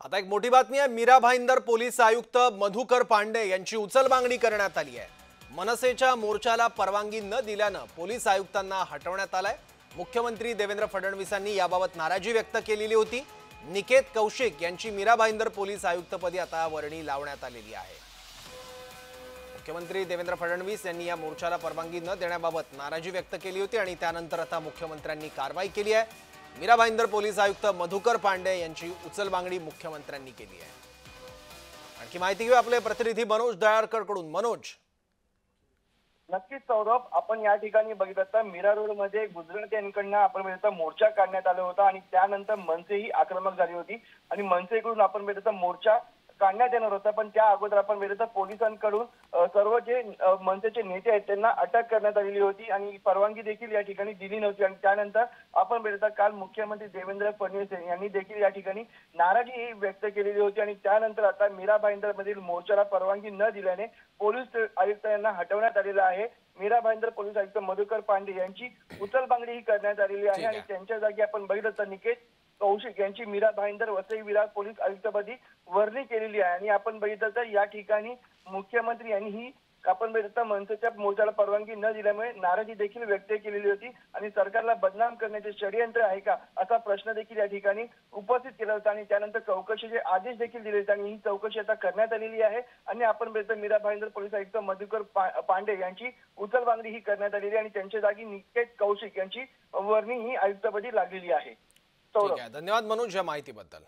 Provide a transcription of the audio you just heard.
आता एक मोठी बातमी आहे। मीरा भाईंदर पोलीस आयुक्त मधुकर पांडे यांची उचलबांगणी करण्यात आली आहे। मनसेच्या मोर्चाला परवानगी न दिल्यानं पोलीस आयुक्तांना हटवण्यात आलंय। मुख्यमंत्री देवेंद्र फडणवीसांनी याबाबत नाराजी व्यक्त केलेली होती। निकेत कौशिक यांची मीरा भाईंदर पोलीस आयुक्तपदी आता वर्णी लावण्यात आलेली आहे। मुख्यमंत्री देवेंद्र फडणवीस यांनी या मोर्चाला परवानगी न देण्याबाबत नाराजी व्यक्त केली होती आणि त्यानंतर आता मुख्यमंत्र्यांनी कारवाई केली आहे। मीरा भाईंदर पोलीस आयुक्त मधुकर पांडे यांची उचलबांगणी मुख्यमंत्र्यांनी केली आहे। आणखी माहिती घेऊ आपले प्रतिनिधी मनोज दयाळकर कडून। मनोज, नक्कीच सौरभ, आपण या ठिकाणी बघितलं तर मीरा रोड मध्ये गुजरते यांकडनं आपण बघितलं मोर्चा काढण्यात आला होता आणि त्यानंतर मनसेही आक्रमक झाली होती आणि मनसेकडून आपण बघितलं मोर्चा काढण्यात येणार होता। पण त्या अगोदर आपण बघितलं पोलिसांकडून सर्व जे मनसेचे नेते आहेत त्यांना अटक करण्यात आलेली होती आणि परवानगी देखील या ठिकाणी दिली नव्हती। आणि त्यानंतर आपण बघितलं काल मुख्यमंत्री देवेंद्र फडणवीस यांनी देखील या ठिकाणी नाराजी व्यक्त केलेली होती आणि त्यानंतर आता मीरा भाईंदर मधील मोर्चाला परवानगी न दिल्याने पोलीस आयुक्त यांना हटवण्यात आलेलं आहे। मीरा भाईंदर पोलीस आयुक्त मधुकर पांडे यांची उचलबांगणी ही करण्यात आलेली आहे आणि त्यांच्या जागी आपण बघितलं तर निकेत कौशिक यांची मीरा भाईंदर वसई विरार पोलीस आयुक्तपदी वर्णी केलेली आहे। आणि आपण बघितलं तर या ठिकाणी मुख्यमंत्री यांनी ही आपण बघितलं मनसेच्या मोर्चाला परवानगी न दिल्यामुळे नाराजी देखील व्यक्त केलेली होती आणि सरकारला बदनाम करण्याचे षडयंत्र आहे का असा प्रश्न देखील या ठिकाणी उपस्थित केला होता आणि त्यानंतर चौकशीचे आदेश देखील दिले होते आणि ही चौकशी आता करण्यात आलेली आहे। आणि आपण बघितलं मीरा भाईंदर पोलीस आयुक्त मधुकर पांडे यांची उचलबांगणी ही करण्यात आलेली आणि त्यांच्या जागी निकेत कौशिक यांची वर्णी ही आयुक्तपदी लागलेली आहे। ठीक आहे, धन्यवाद मनोज या माहितीबद्दल।